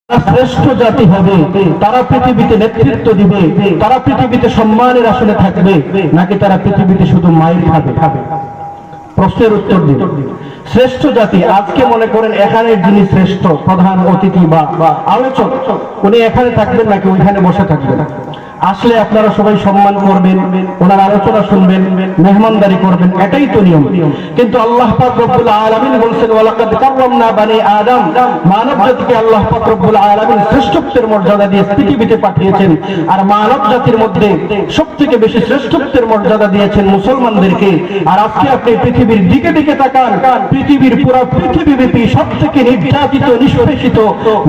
শ্রেষ্ঠ জাতি হবে, তারা পৃথিবীতে নেতৃত্ব দিবে, তারা পৃথিবীতে সম্মানের আসনে থাকবে, নাকি তারা পৃথিবীতে শুধু মাইর খাবে? প্রশ্নের উত্তর দিন। শ্রেষ্ঠ জাতি, আজকে মনে করেন এখানে যিনি শ্রেষ্ঠ প্রধান অতিথি বা আলোচক, উনি এখানে থাকবেন নাকি ওইখানে বসে থাকবেন? আসলে আপনারা সবাই সম্মান করবেন, ওনার আলোচনা শুনবেন, মেহমানদারি করবেন, এটাই তো নিয়ম। কিন্তু আল্লাহ পাক রব্বুল আলামিন বলেছেন ওয়ালাকাদ কাররামনা বানি আদম, মানব জাতিকে আল্লাহ পাক রব্বুল আলামিন শ্রেষ্ঠত্বের মর্যাদা দিয়ে পৃথিবীতে পাঠিয়েছেন। আর মানব জাতির মধ্যে সবথেকে বেশি শ্রেষ্ঠত্বের মর্যাদা দিয়েছেন মুসলমানদেরকে। আর আজকে আপনি পৃথিবীর দিকে দিকে তাকান, পৃথিবীর পুরো পৃথিবীব্যাপী সবথেকে নির্যাতিত, নিষ্পেষিত,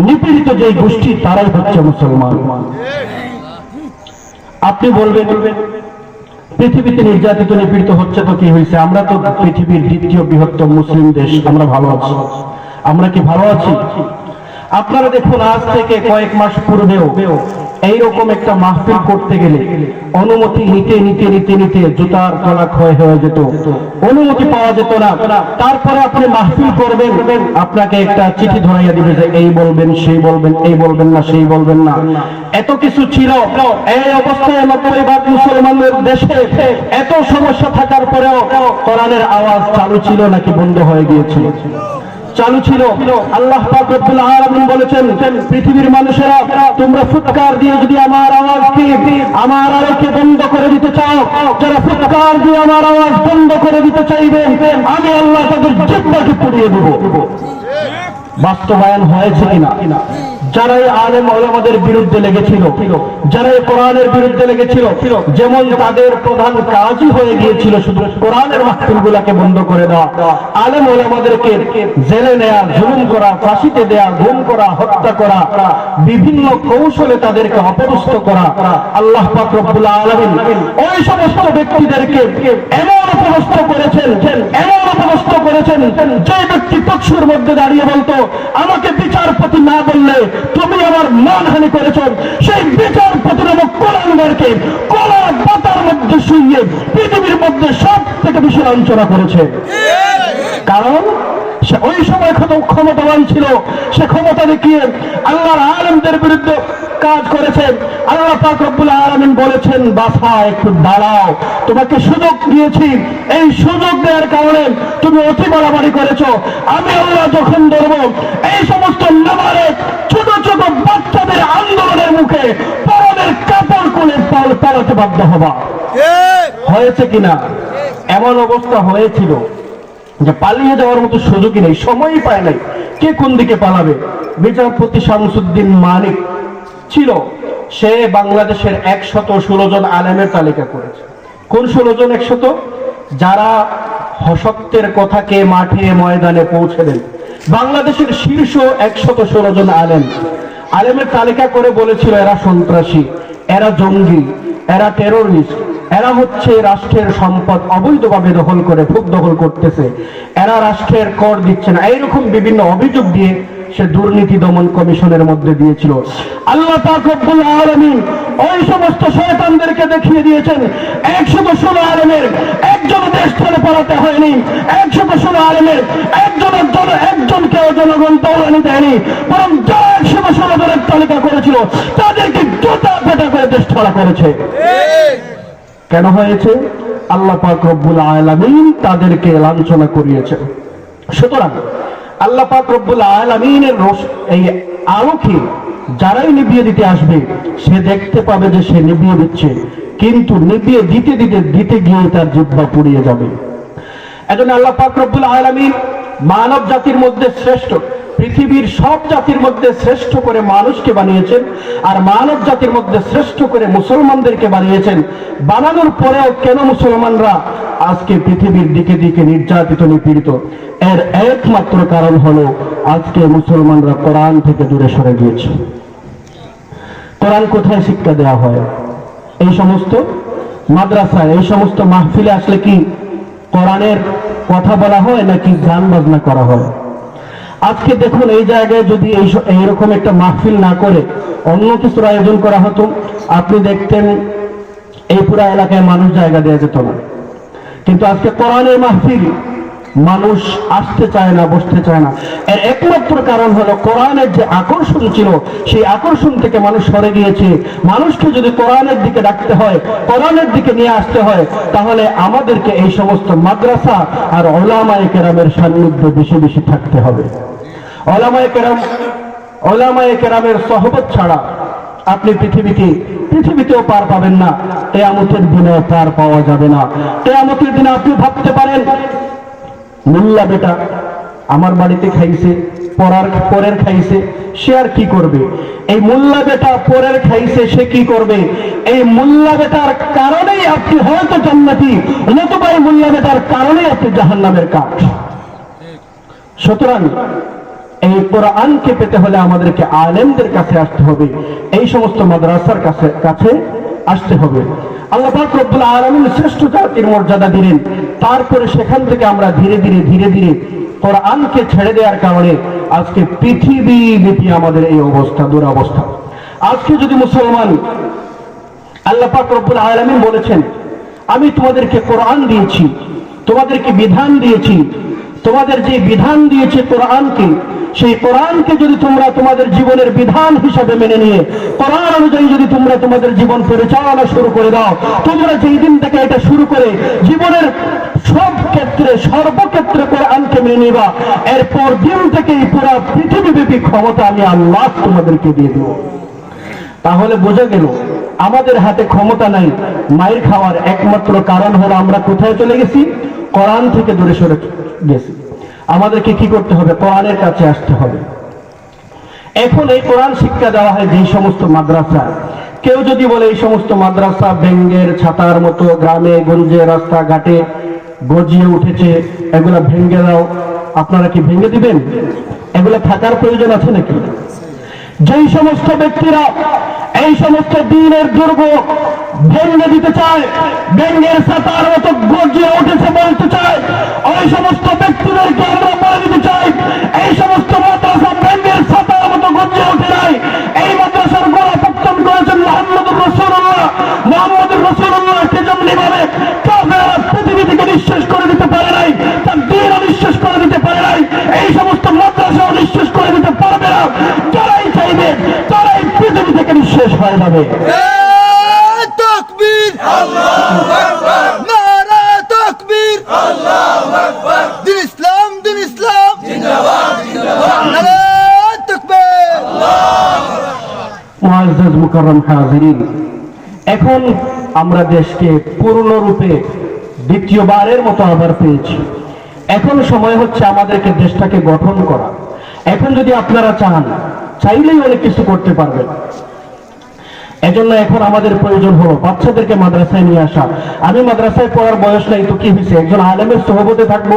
নিপীড়িত যে গোষ্ঠী, তারাই হচ্ছে মুসলমান। আপনি বলবেন পৃথিবীতে নির্যাতিত নিপীড়িত হচ্ছে তো কি হয়েছে, আমরা তো পৃথিবীর দ্বিতীয় বৃহত্তম মুসলিম দেশ, আমরা ভালো আছি। আমরা কি ভালো আছি? আপনারা দেখুন, আজ থেকে কয়েক মাস পূর্বেও এইরকম একটা মাহফিল করতে গেলে অনুমতি নিতে নিতে নিতে নিতে জুতার তলা ক্ষয় হয়ে যেত, অনুমতি পাওয়া যেত না। তারপরে আপনি মাহফিল করবেন, আপনাকে একটা চিঠি ধরাইয়া দিবে যে এই বলবেন, সেই বলবেন, এই বলবেন না, সেই বলবেন না। এত কিছু ছিল। এই অবস্থায় 90% মুসলমানদের দেশে এত সমস্যা থাকার পরেও কোরআনের আওয়াজ চালু ছিল নাকি বন্ধ হয়ে গিয়েছিল? চালু ছিল। আল্লাহ পাক রব্বুল আলামিন বলেছেন, পৃথিবীর মানুষেরা, তোমরা ফুৎকার দিয়ে যদি আমার আওয়াজকে, আমার আলোকে বন্ধ করে দিতে চাও, যারা ফুৎকার দিয়ে আমার আওয়াজ বন্ধ করে দিতে চাইবে, আমি আল্লাহ তাদের জিহ্বাকে পুড়িয়ে দেব। বাস্তবায়ন হয়েছে কিনা? যারা এই আলেম ওলামাদের বিরুদ্ধে লেগেছিল, যারা এই কোরআনের বিরুদ্ধে লেগেছিল, যেমন তাদের প্রধান কাজই হয়ে গিয়েছিল শুধু কোরআনের মাহফিলগুলোকে বন্ধ করে দেওয়া, আলেম ওলামাদেরকে জেলে নেয়া, জুলুম করা, ফাঁসিতে দেয়া, গুম করা, হত্যা করা, বিভিন্ন কৌশলে তাদেরকে অপদস্থ করা। আল্লাহ পাক রব্বুল আলামিন ওই সমস্ত ব্যক্তিদেরকে এমন অপদস্থ করেছেন, এমন অপদস্থ করেছেন, যে ব্যক্তি পক্ষের মধ্যে দাঁড়িয়ে বলতো আমাকে বিচারপতি না বললে তুমি আমার মানহানি করেছ, সেই বিচারপতি নামক কোরআনদারকে কলা পাতার মধ্যে শুইয়ে পৃথিবীর মধ্যে সব থেকে বেশি লাঞ্ছনা করেছে। কারণ সে ওই সময় ক্ষমতাবান ছিল, সে ক্ষমতা দেখিয়ে আল্লাহর আলেমদের বিরুদ্ধে কাজ করেছে। আল্লাহ পাক রব্বুল আলামিন বলেছেন, বাছা একটু দাঁড়াও, তোমাকে সুযোগ দিয়েছি, এই সুযোগ দেওয়ার কারণে তুমি অতি বাড়াবাড়ি করেছ। আমি আল্লাহ যখন ধরবো এই সমস্ত নামারেক ছোট ছোট বাচ্চাদের আন্দোলনের মুখে পরনের কাপড় খুলে পালাতে বাধ্য হবা। হয়েছে কিনা? এমন অবস্থা হয়েছিল যে পালিয়ে যাওয়ার মতো সুযোগই নেই, সময়ই পায় নাই, কে কোন দিকে পালাবে। বিচারপতি শামসুদ্দিন মানিক ছিল, সে বাংলাদেশের 116 জন আলেমের তালিকা করেছে। কোন 16 জন? 100 যারা সত্যের কথাকে মাঠে ময়দানে পৌঁছে দেন। বাংলাদেশের শীর্ষ 116 জন আলেমের তালিকা করে বলেছিল এরা সন্ত্রাসী, এরা জঙ্গি, এরা টেরোরিস্ট, এরা হচ্ছে রাষ্ট্রের সম্পদ অবৈধভাবে দখল করে, ভোগ দখল করতেছে, এরা রাষ্ট্রের কর দিচ্ছে না, এইরকম বিভিন্ন অভিযোগ দিয়ে সে দুর্নীতি দমন কমিশনের মধ্যে দিয়েছিল। আল্লাহ পাক রব্বুল আলামিন ওই সমস্ত শয়তানদেরকে দেখিয়ে দিয়েছেন 116 আলেমের একজন দেশ ছেড়ে পালাতে হয়নি, 116 আলেমের একজনকেও জনগণ তওরানি দেয়নি, বরং যারা 116 জনের তালিকা করেছিল তাদেরকে জুতা পেটা করে দেশ ছাড়া করেছে। কেন হয়েছে? আল্লাহ পাক রব্বুল আলামিন তাদেরকে লাঞ্ছনা করিয়েছে। সুতরাং আল্লাহ পাক রব্বুল আলামিনের এই আলোকে যারাই নিভিয়ে দিতে আসবে, সে দেখতে পাবে যে সে নিভিয়ে দিচ্ছে, কিন্তু নিভিয়ে দিতে দিতে দিতে গিয়ে তার জিহ্বা পুড়িয়ে যাবে। এজন্য আল্লাহ পাক রব্বুল আলামিন মানব জাতির মধ্যে শ্রেষ্ঠ, পৃথিবীর সব জাতির মধ্যে শ্রেষ্ঠ করে মানুষকে বানিয়েছেন, আর মানব জাতির মধ্যে শ্রেষ্ঠ করে মুসলমানদেরকে বানিয়েছেন। বানানোর পরেও কেন মুসলমানরা আজকে পৃথিবীর দিকে দিকে নির্যাতিত, নিপীড়িত? এর একমাত্র কারণ হলো আজকে মুসলমানরা কোরআন থেকে দূরে সরে গিয়েছে। কোরআন কোথায় শিক্ষা দেওয়া হয়? এই সমস্ত মাদ্রাসায়, এই সমস্ত মাহফিলে আসলে কি কোরআনের কথা বলা হয় নাকি গান বাজনা করা হয়? আজকে দেখুন, এই জায়গায় যদি এইরকম একটা মাহফিল না করে অন্য কিছুর আয়োজন করা হতো, আপনি দেখতেন এই পুরা এলাকায় মানুষ জায়গা দেওয়া যেত না। কিন্তু আজকে কোরআনের মাহফিল, মানুষ আসতে চায় না, বসতে চায় না। এর একমাত্র কারণ হলো কোরআনের যে আকর্ষণ ছিল, সেই আকর্ষণ থেকে মানুষ সরে গিয়েছে। মানুষকে যদি কোরআনের দিকে ডাকতে হয়, কোরআনের দিকে নিয়ে আসতে হয়, তাহলে আমাদেরকে এই সমস্ত মাদ্রাসা আর উলামায়ে কেরামের সান্নিধ্যে বেশি বেশি থাকতে হবে। উলামায়ে কেরামের সোহবত ছাড়া আপনি পৃথিবীতেও পার পাবেন না, কিয়ামতের দিনেও পার পাওয়া যাবে না। কিয়ামতের দিনে আপনি ভাবতে পারেন, মোল্লা বেটা আমার বাড়িতে খাইছে, পরের খাইছে, সে আর কি করবে? এই মোল্লা বেটা পরের খাইছে, সে কি করবে? এই মোল্লা বেটার কারণেই আপনি হয়তো জান্নাতি, নতুবা এই মোল্লা বেটার কারণেই আপনি জাহান্নামের কাঠ। সুতরাং এই কোরআনকে পেতে হলে আমাদেরকে আলেমদের কাছে আসতে হবে, এই সমস্ত মাদ্রাসার কাছে আসতে হবে। আল্লাহ পাক রব্বুল আলামিন শ্রেষ্ঠ জাতির মর্যাদা দিলেন, তারপরে সেখান থেকে আমরা ধীরে ধীরে কোরআনকে ছেড়ে দেওয়ার কারণে আজকে পৃথিবীব্যাপী আমাদের এই অবস্থা, দুরবস্থা। আজকে যদি মুসলমান, আল্লাহ পাক রব্বুল আলামিন বলেছেন, আমি তোমাদেরকে কোরআন দিয়েছি, তোমাদেরকে বিধান দিয়েছি, তোমাদের যে বিধান দিয়েছে কোরআনকে, সেই কোরআনকে যদি তোমরা তোমাদের জীবনের বিধান হিসাবে মেনে নিয়ে কোরআন অনুযায়ী যদি তোমরা তোমাদের জীবন পরিচালনা শুরু করে দাও, তোমরা যেই দিন থেকে এটা শুরু করে জীবনের সব ক্ষেত্রে সর্বক্ষেত্রে কোরআনকে মেনে নিবা, এরপর দিন থেকেই পুরো পৃথিবীব্যাপী ক্ষমতা আমি আল্লাহ তোমাদেরকে দিয়ে দেব। তাহলে বোঝা গেল আমাদের হাতে ক্ষমতা নাই। মায়ের খাওয়ার একমাত্র কারণ হলো আমরা কোথায় চলে গেছি? কোরআন থেকে দূরে সরে গেছি। আমাদেরকে কি করতে হবে? কোরআনের কাছে আসতে হবে। এখন এই কোরআন শিক্ষা দেওয়া হয় যেই সমস্ত মাদ্রাসা, কেউ যদি বলে এই সমস্ত মাদ্রাসা ব্যাঙের ছাতার মতো গ্রামে গঞ্জে রাস্তাঘাটে গজিয়ে উঠেছে, এগুলা ভেঙে দাও, আপনারা কি ভেঙে দিবেন? এগুলা থাকার প্রয়োজন আছে নাকি? যেই সমস্ত ব্যক্তিরা এই সমস্ত দ্বীনের দুর্গ ভেঙে দিতে চায়, ব্যাঙের ছাতার মতো গজিয়ে উঠেছে বলতে চায়, ওই সমস্ত ব্যক্তিদেরকে আমরা বলে দিতে চাই, এই সমস্ত মাদ্রাসা ব্যাঙের ছাতার মতো গজিয়ে ওঠে নাই। এই মাদ্রাসার গোড়া পত্তন করেছেন মুহাম্মদুর রাসূলুল্লাহ। মুহাম্মদুর রাসূলুল্লাহকে যেমনি ভাবে কাফেররা পৃথিবী থেকে নিঃশেষ করে দিতে পারে নাই, তার দ্বীনও নিঃশেষ করে দিতে পারে নাই, এই সমস্ত মাদ্রাসাও নিঃশেষ করে দিতে পারবে না। যারাই চাইবে তারাই পৃথিবী থেকে নিঃশেষ হয়ে যাবে। তাকবীর, আল্লাহু আকবার, নারা তাকবীর, আল্লাহু আকবার, দিন ইসলাম জিন্দাবাদ জিন্দাবাদ, নারা তাকবীর, আল্লাহু আকবার। মুআজ্জাজ মুকাররম হাজিরিন, এখন আমরা দেশকে পূর্ণরূপে দ্বিতীয়বারের মতো আবার পেয়েছি। এখন সময় হচ্ছে আমাদেরকে দেশটাকে গঠন করা। এখন যদি আপনারা চাইলেই অনেক কিছু করতে পারবেন। এজন্য এখন আমাদের প্রয়োজন হলো বাচ্চাদেরকে মাদ্রাসায় নিয়ে আসা। আমি মাদ্রাসায় পড়ার বয়স নাই তো কি হয়েছে, একজন আলেমের সোহবতে থাকবো,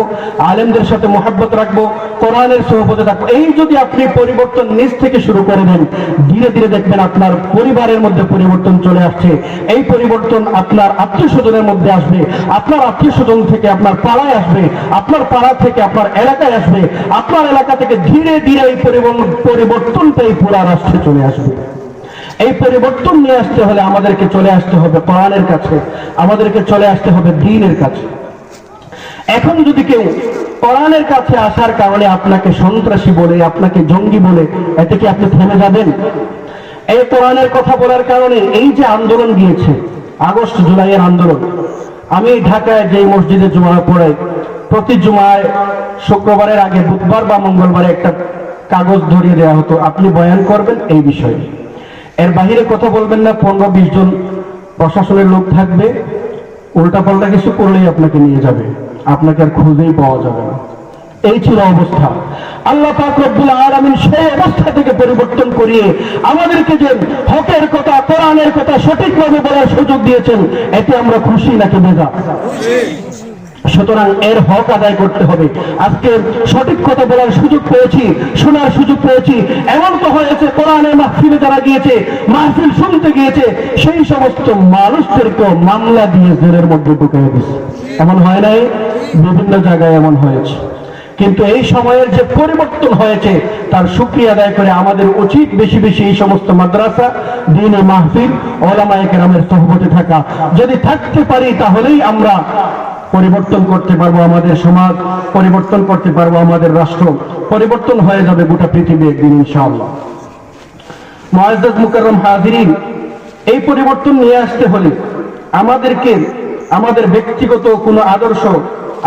আলেমদের সাথে মহব্বত রাখবো, কোরআনের সোহবতে থাকবো। এই যদি আপনি পরিবর্তন নিজ থেকে শুরু করে দেন, ধীরে ধীরে দেখবেন আপনার পরিবারের মধ্যে পরিবর্তন চলে আসছে। এই পরিবর্তন আপনার আত্মীয় স্বজনের মধ্যে আসবে, আপনার আত্মীয় স্বজন থেকে আপনার পাড়ায় আসবে, আপনার পাড়া থেকে আপনার এলাকায় আসবে, আপনার এলাকা থেকে ধীরে ধীরে এই পরিবর্তনটাই পুরো রাষ্ট্রে চলে আসবে। এই পরিবর্তন নিয়ে আসতে হলে আমাদেরকে চলে আসতে হবে কোরআনের কাছে, আমাদেরকে চলে আসতে হবে দ্বীনের কাছে। এখন যদি কেউ কোরআনের কাছে আসার কারণে আপনাকে সন্ত্রাসী বলে, আপনাকে জঙ্গি বলে, এতে কি আপনি থেমে যাবেন? এই কোরআনের কথা বলার কারণে এই যে আন্দোলন গিয়েছে, আগস্ট জুলাইয়ের আন্দোলন, আমি ঢাকায় যে মসজিদে জুমা পড়াই, প্রতি জুমায় শুক্রবারের আগে বুধবার বা মঙ্গলবারে একটা কাগজ ধরিয়ে দেওয়া হতো, আপনি বয়ান করবেন এই বিষয়ে, এর বাহিরে কথা বলবেন না। 15-20 জন প্রশাসনের লোক থাকবে, উল্টা পাল্টা কিছু করলেই আপনাকে নিয়ে যাবে, আপনাকে আর খুঁজেই পাওয়া যাবে না। এই ছিল অবস্থা। আল্লাহ পাক রব্বুল আলামিন সেই অবস্থা থেকে পরিবর্তন করিয়ে আমাদেরকে যে হকের কথা, কোরআনের কথা সঠিকভাবে বলার সুযোগ দিয়েছেন, এতে আমরা খুশি নাকি বেজা? সুতরাং এর হক আদায় করতে হবে। আজকে সঠিক কথা বলার সুযোগ পেয়েছি, শোনার সুযোগ পেয়েছি। এমন তো হয়েছে কোরআনের মাহফিলে যারা গিয়েছে, মাহফিল শুনতে গিয়েছে, সেই সমস্ত মানুষদেরকে মামলা দিয়ে জেলের মধ্যে ঢুকিয়ে দিচ্ছে। এমন হয় নাই? বিভিন্ন জায়গায় এমন হয়েছে। কিন্তু এই সময়ের যে পরিবর্তন হয়েছে তার শুকরিয়া আদায় করে আমাদের উচিত বেশি বেশি এই সমস্ত মাদ্রাসা, দ্বীনি মাহফিল, উলামায়ে কেরামের সোহবতে থাকা। যদি থাকতে পারি তাহলেই আমরা পরিবর্তন করতে পারবো আমাদের সমাজ, পরিবর্তন করতে পারবো আমাদের রাষ্ট্র, পরিবর্তন হয়ে যাবে গোটা পৃথিবী একদিন ইনশাআল্লাহ। মুআজ্জাজ মুকাররম হাজিরিন, এই পরিবর্তন নিয়ে আসতে হলে আমাদেরকে আমাদের ব্যক্তিগত কোনো আদর্শ,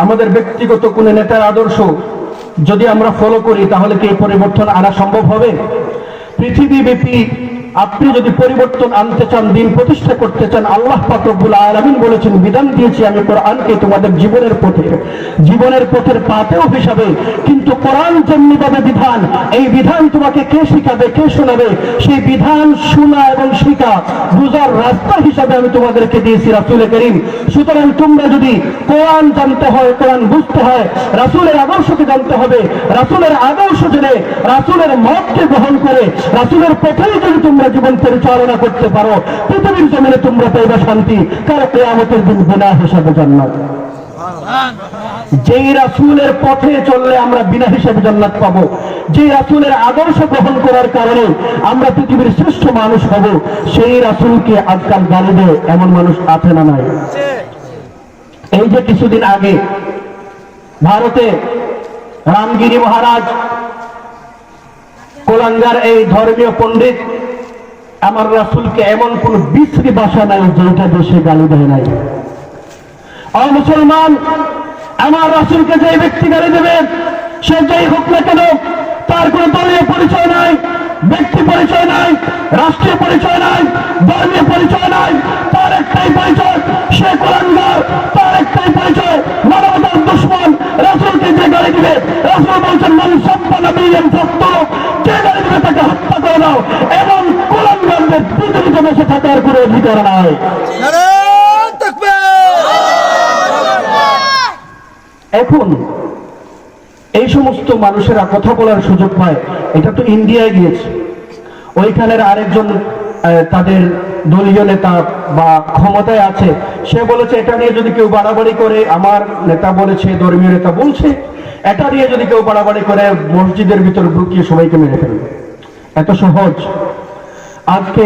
আমাদের ব্যক্তিগত কোনো নেতার আদর্শ যদি আমরা ফলো করি তাহলে কি এই পরিবর্তন আনা সম্ভব হবে? পৃথিবীব্যাপী আপনি যদি পরিবর্তন আনতে চান, দিন প্রতিষ্ঠা করতে চান, আল্লাহ পাক রব্বুল আলামিন বলেছেন, বিধান দিয়েছি আমি কোরআনকে তোমাদের জীবনের পথের পাথেয় হিসাবে। কিন্তু কোরআন যেমনি ভাবে বিধান, এই বিধান তোমাকে কে শিখাবে, কে শোনাবে? সেই বিধান শোনা এবং শিখা বুঝার রাস্তা হিসাবে আমি তোমাদেরকে দিয়েছি রাসূল করিম। সুতরাং তোমরা যদি কোরআন জানতে হয়, কোরআন বুঝতে হয়, রাসূলের আদর্শকে জানতে হবে, রাসূলের আদর্শ জেনে রাসূলের মতকে গ্রহণ করে রাসূলের পথেই যদি তোমরা জীবন পরিচালনা করতে পারো, পৃথিবীর জমিনে তোমরা পাইবা শান্তি, কার কিয়ামতের দিন বিনা হিসাবে জান্নাত। যেই রাসূলের পথে চললে আমরা বিনা হিসাবে জান্নাত পাবো, যে রাসূলের আদর্শ গ্রহণ করার কারণে আমরা পৃথিবীর শ্রেষ্ঠ মানুষ হব, সেই রাসূলকে আজকাল গালি দেয় এমন মানুষ আছে না নাই? এই যে কিছুদিন আগে ভারতে রামগিরি মহারাজ কোলাঙ্গার এই ধর্মীয় পণ্ডিত আমার রাসূলকে এমন কোন বিশ্রী ভাষা নাই যেটা দেশে গালি দেয় নাই। মুসলমান, আমার রাসূলকে যে ব্যক্তি গালি দেবে সে যেই হোক না কেন, তার কোন দলীয় পরিচয় নাই, ব্যক্তি পরিচয় নাই, রাষ্ট্রীয় পরিচয় নাই, ধর্মীয় পরিচয় নাই, তার একটাই পরিচয়, সে কোরআনগার, তার একটাই পরিচয় মানবতার দুশমন। রাসূলকে যে গালি দিবে, রাসূল বলছেন মান সাব্বা নবিয়্যান ফাকতুলু, যে গালি দিবে তাকে হত্যা করে দাও। এবং কোরআনগারদের পৃথিবীতে বেঁচে থাকার কোনো অধিকার নাই। নারায়ে তাকবীর। এখন এই সমস্ত মানুষেরা কথা বলার সুযোগ পায়, এটা তো ইন্ডিয়ায় গিয়েছে, ওইখানের আরেকজন তাদের দলীয় নেতা বা ক্ষমতায় আছে, সে বলেছে এটা নিয়ে যদি কেউ বাড়াবাড়ি করে, আমার নেতা বলেছে, ধর্মীয় নেতা বলছে, এটা নিয়ে যদি কেউ বাড়াবাড়ি করে মসজিদের ভিতর ঢুকিয়ে সবাইকে মেরে ফেলবে। এত সহজ? আজকে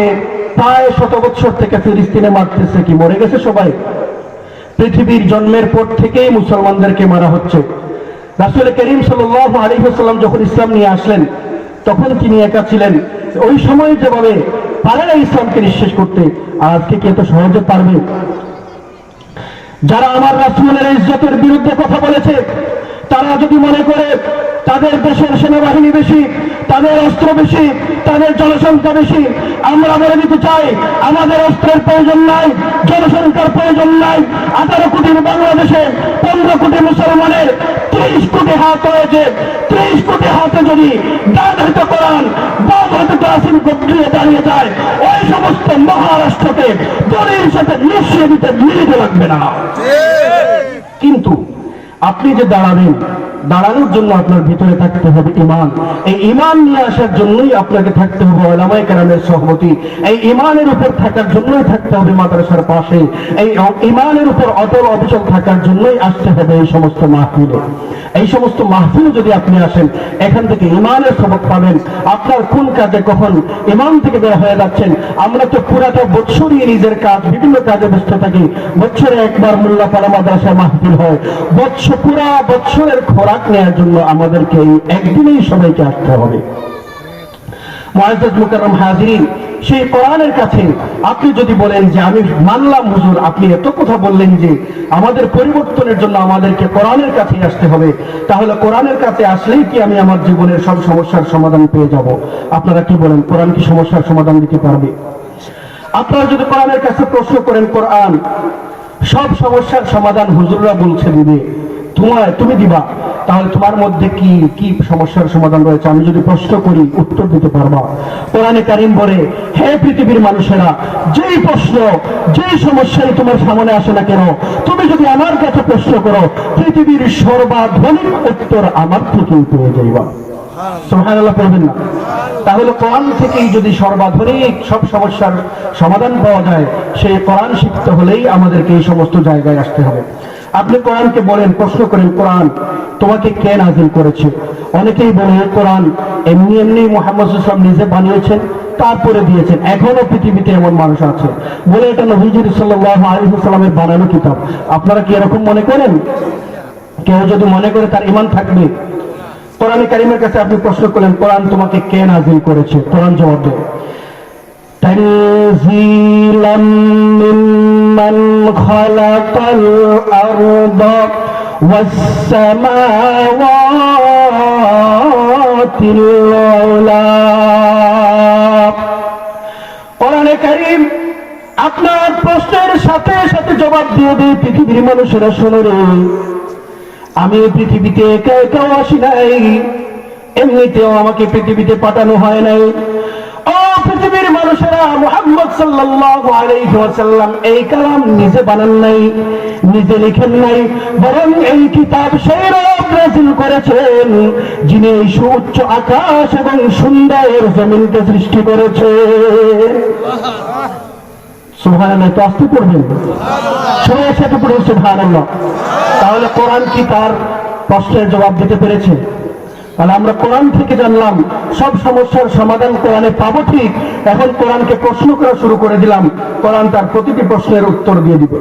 প্রায় 100 বছর থেকে ফিলিস্তিনে মারতেছে কি, মরে গেছে সবাই? পৃথিবীর জন্মের পর থেকেই মুসলমানদেরকে মারা হচ্ছে। রাসূল করিম সাল্লাল্লাহু আলাইহি ওয়াসাল্লাম যখন ইসলাম নিয়ে আসলেন তখন তিনি একা ছিলেন, ওই সময় যেভাবে পারে না ইসলামকে নিঃশেষ করতে, আজকে কি এত সহজে পারবে? যারা আমার রাসূলের ইজ্জতের বিরুদ্ধে কথা বলেছে, তারা যদি মনে করে তাদের দেশের সেনাবাহিনী বেশি, তাদের অস্ত্র বেশি, তাদের জনসংখ্যা বেশি, আমরা বলে দিতে চাই আমাদের অস্ত্রের প্রয়োজন নাই, জনসংখ্যার প্রয়োজন নাই। 18 কোটির বাংলাদেশে 15 কোটি মুসলমানের 30 কোটি হাত রয়েছে। 30 কোটি হাতে যদি ডান হাতে কোরআন, বাম হাতে তাসিম গদ্রিয়ে দাঁড়িয়ে যায়, ওই সমস্ত মহারাষ্ট্রকে দলের সাথে মিশিয়ে দিতে মিলিতে লাগবে না। কিন্তু আপনি যে দাঁড়াবেন, দাঁড়ানোর জন্য আপনার ভিতরে থাকতে হবে ঈমান। এই ঈমান নিয়ে আসার জন্যই আপনাকে থাকতে হবে উলামায়ে কেরামের সহমতি। এই ঈমানের উপর থাকার জন্যই থাকতে হবে মাদ্রাসার পাশে। এই ঈমানের উপর অটল অবিচল থাকার জন্যই আসতে হবে এই সমস্ত মাহফিলে। এই সমস্ত মাহফিলে যদি আপনি আসেন, এখান থেকে ঈমানের সবক পাবেন। আপনার কোন কাজে কখন ঈমান থেকে বের হয়ে যাচ্ছেন। আমরা তো পুরাটা বছরই নিজের কাজ, বিভিন্ন কাজে ব্যস্ত থাকি। বছরে একবার মোল্লাপাড়া মাদ্রাসায় মাহফিল হয়, পুরা বছরের খোরাক নেওয়ার জন্য আমাদেরকে একদিনেই সবাইকে আসতে হবে। মুআজ্জাজ মুকাররম হাজিরিন, সেই কোরআনের কাছে আপনি যদি বলেন যে আমি মানলাম হুজুর, আপনি এত কথা বললেন যে আমাদের পরিবর্তনের জন্য আমাদেরকে কোরআনের কাছে আসতে হবে, তাহলে কোরআনের কাছে আসলেই কি আমি আমার জীবনের সব সমস্যার সমাধান পেয়ে যাব? আপনারা কি বলেন, কোরআন কি সমস্যার সমাধান দিতে পারবে? আপনারা যদি কোরআনের কাছে প্রশ্ন করেন, কোরআন সব সমস্যার সমাধান হুজুররা বলছে দিবে, তুমি দিবা, তাহলে তোমার মধ্যে কি কি সমস্যার সমাধান রয়েছে আমি যদি প্রশ্ন করি উত্তর দিতে পারবা? কোরআনে কারীম বলে, হে পৃথিবীর মানুষেরা, যেই প্রশ্ন যেই সমস্যাই তোমার সামনে আসে না কেন, তুমি যদি আমার কাছে প্রশ্ন করো, পৃথিবীর সর্বাধুনিক উত্তর আমার থেকেই পেয়ে যাইবা। সুবহানাল্লাহ পড়বেন না? তাহলে কোরআন থেকেই যদি সর্বাধুনিক সব সমস্যার সমাধান পাওয়া যায়, সেই কোরআন শিখতে হলেই আমাদেরকে এই সমস্ত জায়গায় আসতে হবে। আপনি কোরআনকে বলেন, প্রশ্ন করেন, কোরআন তোমাকে কে নাযিল করেছে? অনেকেই বলে কোরআন এমনি এমনি মুহাম্মদ সাল্লাল্লাহু আলাইহি ওয়াসাল্লাম নিজে বানিয়েছেন, তারপরে দিয়েছেন। এখনো পৃথিবীতে এমন মানুষ আছে বলে এটা নবীজি সাল্লাল্লাহু আলাইহি ওয়াসাল্লামের বানানো কিতাব। আপনারা কি এরকম মনে করেন? কেউ যদি মনে করে তার ঈমান থাকবে। কোরআন কারীমের কাছে আপনি প্রশ্ন করলেন, কোরআন তোমাকে কে নাযিল করেছে? কোরআন জবাব দেয়, তানজিলাম মিম্মান খালাকাল আরদা ওয়াস সামাওয়াতিল উলা। কোরআনে কারীম আপনার প্রশ্নের সাথে সাথে জবাব দিয়ে দেয়, পৃথিবীর মানুষেরা শোনো রে, আমি পৃথিবীতে একা একাও আসি নাই, এমনিতেও আমাকে পৃথিবীতে পাঠানো হয় নাই। ও পৃথিবীর মানুষেরা, মুহাম্মদ সাল্লাল্লাহু আলাইহি ওয়াসাল্লাম এই কালাম নিজে বানান নাই, নিজে লিখেন নাই, বরং এই কিতাব সেই রব নাযিল করেছেন যিনি এই সুউচ্চ আকাশ এবং সুন্দর জমিনকে সৃষ্টি করেছে। সুবহানাল্লাহ। তো আসতে পড়বেন, সবাই সাথে পড়ুন সুবহানাল্লাহ। তাহলে কোরআন কি তার প্রশ্নের জবাব দিতে পেরেছে? তাহলে আমরা কোরআন থেকে জানলাম সব সমস্যার সমাধান কোরআনে পাবো, ঠিক। এখন কোরআনকে প্রশ্ন করা শুরু করে দিলাম, কোরআন তার প্রতিটি প্রশ্নের উত্তর দিয়ে দিবে।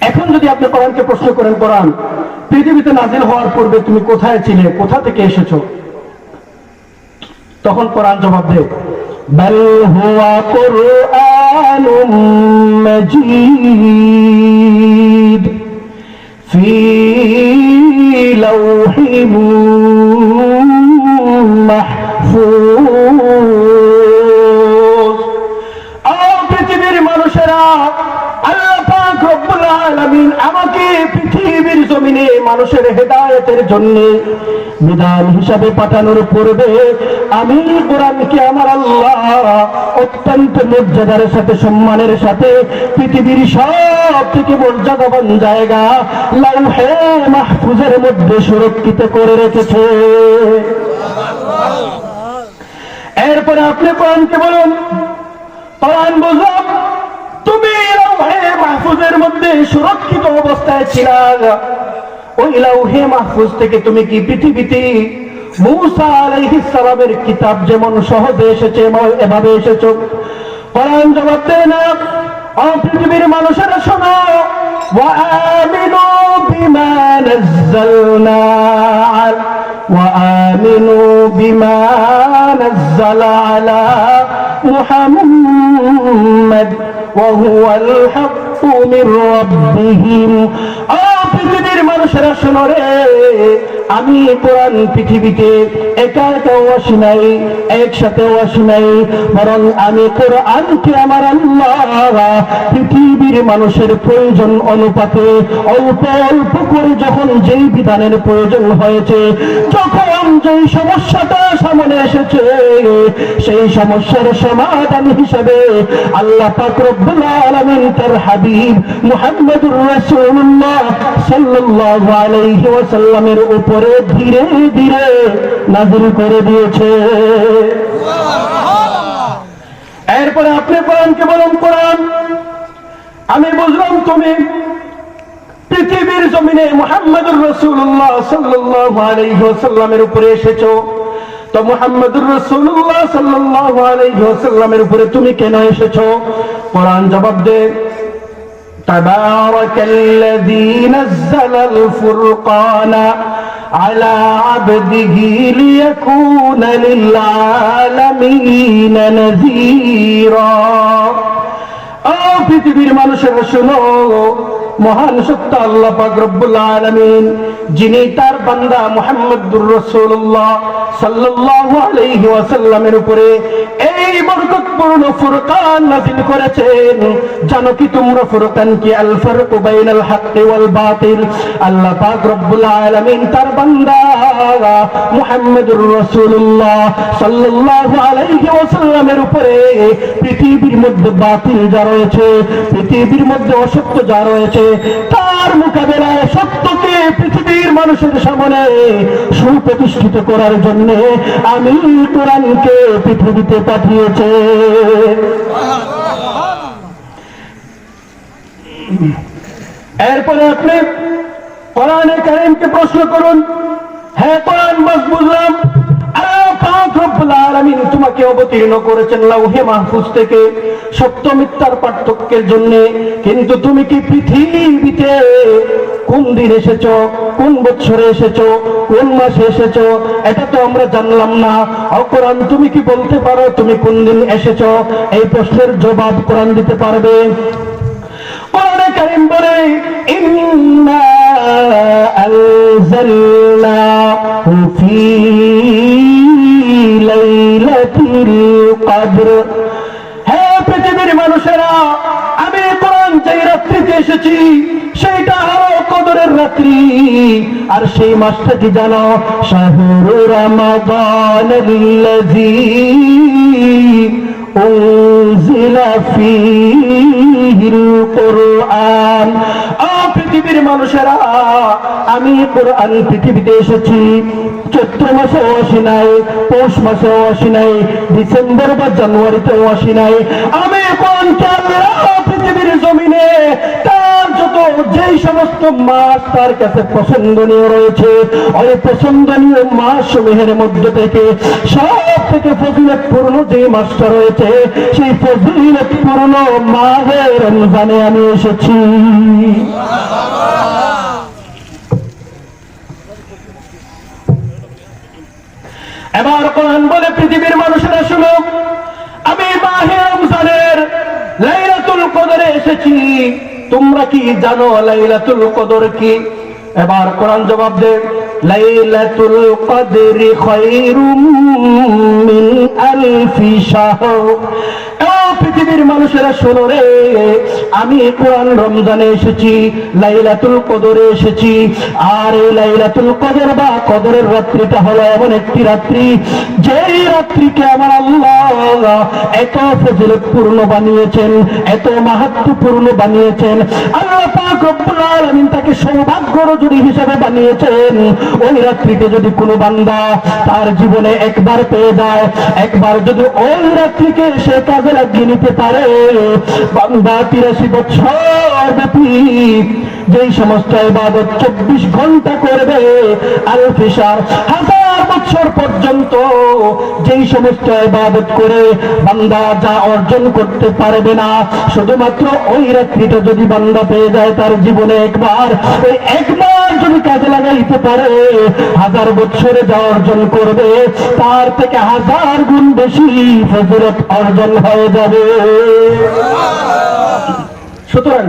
এখন যদি আপনি কোরআনকে প্রশ্ন করেন, কোরআন পৃথিবীতে নাযিল হওয়ার পূর্বে তুমি কোথায় ছিলে, কোথা থেকে এসেছো? তখন কোরআন জবাব দেয়, বাল হুয়া কুরআনুম মাজিদ ফি লাউহিম মাহফুজ। পৃথিবীর মানুষেরা, আল্লাহ পাক রব্বুল আলামিন আমাকে পৃথিবীর জমিনে মানুষের হেদায়েতের জন্য বিধান হিসাবে পাঠানোর পূর্বে আমি কোরআনকে আমার আল্লাহ অত্যন্ত মর্যাদার সাথে, সম্মানের সাথে পৃথিবীর সব থেকে মর্যাদাবান জায়গা লাউহে মাহফুজের মধ্যে সুরক্ষিত করে রেখেছে। এরপরে আপনি কোরআনকে বলুন, কোরআন বুঝলাম তুমি লাউহে মাহফুজের মধ্যে সুরক্ষিত অবস্থায় ছিলা, ওই লাউহে মাহফুজ থেকে তুমি কি পৃথিবীতে মূসা আলাইহিস সালামের কিতাব যেমন সহজে এসেছে এভাবে এসেছো? কোরআন জবাব দেয় না, ও পৃথিবীর মানুষেরা শোনো, ওয়া আমিনু বিমা নাযালনা وآمنوا بما نزل على محمد وهو الحق من ربهم। পৃথিবীর মানুষেরা শোনো রে, আমি কোরআন পৃথিবীতে একা একাও আসি নাই, একসাথেও আসি নাই, বরং আমি কোরআনকে আমার আল্লাহ পৃথিবীর মানুষের প্রয়োজন অনুপাতে অল্প অল্প করে যখন যেই বিধানের প্রয়োজন হয়েছে, যখন যেই সমস্যাটা সামনে এসেছে, সেই সমস্যার সমাধান হিসেবে আল্লাহ পাক রব্বুল আলামিন তার হাবিব মুহাম্মদুর রাসূলুল্লাহ সাল্লাল্লাহু আলাইহি ওয়াসাল্লামের উপরে ধীরে ধীরে নাযিল করে দিয়েছে। এরপরে আপনি কোরআনকে বলুন, কোরআন আমি বুঝলাম তুমি পৃথিবীর জমিনে মুহাম্মদুর রাসূলুল্লাহ সাল্লাল্লাহু আলাইহি ওয়াসাল্লামের উপরে এসেছো, তো মুহাম্মদুর রাসূলুল্লাহ সাল্লাল্লাহু আলাইহি ওয়াসাল্লামের উপরে তুমি কেন এসেছো? কোরআন জবাব দেয়, তাবারাকাল্লাযী নাযালাল ফুরকানা আলা আবদিহি লিয়াকুনা লিল আলামিনা নাযীরা। পৃথিবীর মানুষেরা শোনো, মহান সত্য আল্লাহ পাক রব্বুল আলামিন যিনি তার বান্দা মুহাম্মদুর রাসূলুল্লাহ সাল্লাল্লাহু আলাইহি ওয়াসাল্লামের উপরে এই বরকতপূর্ণ ফুরকান নাযিল করেছেন। জানো কি তোমরা ফুরকান কি? আল ফারকু বাইনাল হাক্কি ওয়াল বাতিল। আল্লাহ পাক রব্বুল আলামিন তার বান্দা মুহাম্মদুর রাসূলুল্লাহ সাল্লাল্লাহু আলাইহি ওয়াসাল্লামের উপরে পৃথিবীর মধ্যে বাতিল যা রয়েছে, পৃথিবীর মধ্যে অসত্য যা রয়েছে, তার মোকাবেলায় সত্যকে পৃথিবীর মানুষের সামনে সুপ্রতিষ্ঠিত করার জন্য আমি কোরআনকে পৃথিবীতে পাঠিয়েছে। এরপরে আপনি কোরআনে কারীমকে প্রশ্ন করুন, হ্যাঁ কোরআন বাস বুঝলাম, পাক রব্বুল আলামিন তোমাকে অবতীর্ণ করেছেন লাউহে মাহফুজ থেকে সত্য মিথ্যার পার্থক্যের জন্য, কিন্তু তুমি কি পৃথিবীতে কোন দিন এসেছো, কোন বছরে এসেছো, কোন মাসে এসেছো, এটা তো আমরা জানলাম না। কোরআন তুমি কি বলতে পারো তুমি কোন দিন এসেছো? এই প্রশ্নের জবাব কোরআন দিতে পারবে? কোরআনে কারীম বলে ইন্না আনজালনাহু ফি লাইলাতুল কদর। হে পৃথিবীর মানুষেরা, আমি কোরআন যেই রাত্রিতে এসেছি সেইটা হলো কদরের রাত্রি। আর সেই মাসটা কি জানো? শাহরু রমাদানাল্লাযী উনজিলা ফীহিল কুরআন। পৃথিবীর মানুষেরা, আমি কোরআন পৃথিবীতে এসেছি চৈত্র মাসেও আসি নাই, পৌষ মাসেও আসি নাই, ডিসেম্বর বা জানুয়ারিতেও আসি নাই। আমি কোরআনকে আল্লাহ পৃথিবীর জমিনে তার যত যেই সমস্ত মাস তার কাছে পছন্দনীয় রয়েছে, ওই পছন্দনীয় মাস সমূহের মধ্য থেকে সব থেকে ফজিলতপূর্ণ যে মাসটা রয়েছে সেই ফজিলতপূর্ণ মাহে রমজানে আমি এসেছি। এবার কোরআন বলে পৃথিবীর মানুষেরা শুনো, আমি মাহে রমজানের লাইলাতুল কদরে এসেছি। তোমরা কি জানো লাইলাতুল কদর কি? এবার কোরআন জবাব দেয় লাইলাতুল কদরি খায়রুম মিন আলফি শাহর। পৃথিবীর মানুষেরা শোনো রে, আমি কোরআন রমজানে এসেছি, লাইলাতুল কদরে এসেছি। আর এই লাইলাতুল কদর বা কদরের রাত্রিটা হলো এমন একটি রাত্রি যেই রাত্রিকে আমার আল্লাহ এত ফজিলতপূর্ণ বানিয়েছেন, এত মাহাত্ম্যপূর্ণ বানিয়েছেন। আল্লাহ পাক রব্বুল আলামিন তাকে সৌভাগ্য রজনী হিসেবে বানিয়েছেন। ওই রাত্রিতে যদি কোনো বান্দা তার জীবনে একবার পেয়ে যায়, একবার যদি ওই রাত্রিকে সে কাজে লাগিয়ে নিতে পারে, বান্দা 83 বছর ব্যাপী যেই সমস্ত ইবাদত 24 ঘন্টা করবে, আলফিসার 1000 বছর পর্যন্ত যেই সমস্ত ইবাদত করে বান্দা যা অর্জন করতে পারবে না, শুধুমাত্র ওই রাত্রিটা যদি বান্দা পেয়ে যায় তার জীবনে একবার, ওই একবার যদি কাজে লাগাইতে পারে 1000 বছরে যা অর্জন করবে তার থেকে 1000 গুণ বেশি ফজিলত অর্জন হয়ে যাবে। সুতরাং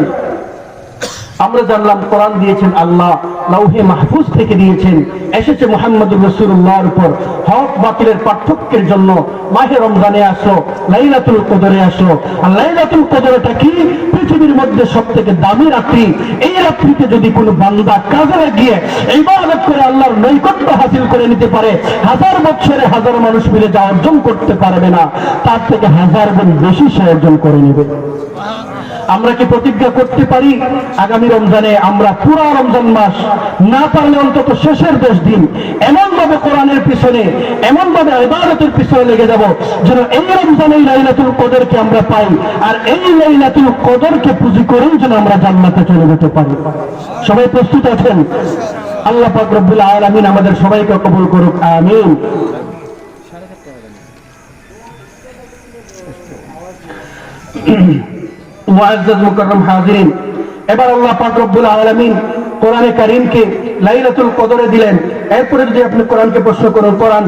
আমরা জানলাম কোরআন দিয়েছেন আল্লাহ, লাউহে মাহফুজ থেকে দিয়েছেন, এসেছে মুহাম্মদুর রাসূলুল্লাহর উপর হক বাতিলের পার্থক্যের জন্য। মাহে রমজানে আসো, লাইলাতুল কদরে আসো। আর লাইলাতুল কদরটা কি? পৃথিবীর মধ্যে সবথেকে দামি রাত্রি। এই রাত্রিতে যদি কোনো বান্দা কাজে লাগিয়ে ইবাদত করে আল্লাহর নৈকট্য হাসিল করে নিতে পারে, 1000 বছরে 1000 মানুষ মিলে যা অর্জন করতে পারবে না তার থেকে 1000 গুণ বেশি সে অর্জন করে নেবে। আমরা কি প্রতিজ্ঞা করতে পারি আগামী রমজানে আমরা পুরো রমজান মাস, না পারলে অন্তত শেষের 10 দিন এমন ভাবে কোরআনের পিছনে, এমন ভাবে ইবাদতের পিছনে লেগে যাব যেন এই রমজানে লাইলাতুল কদরকে আমরা পাই, আর এই লাইলাতুল কদরকে পুঁজি করেই যেন আমরা জান্নাতে চলে যেতে পারি। সবাই প্রস্তুত আছেন? আল্লাহ পাক রব্বুল আলামিন আমাদের সবাইকে কবুল করুক, আমিন। মুআজ্জাজ মুকাররম হাজিরিন, এবার আল্লাহ পাক রব্বুল আলামিন কোরআনে কারীমকে লাইলাতুল কদরে দিলেন। এরপরে যদি আপনি কোরআনকে প্রশ্ন করুন, কোরআন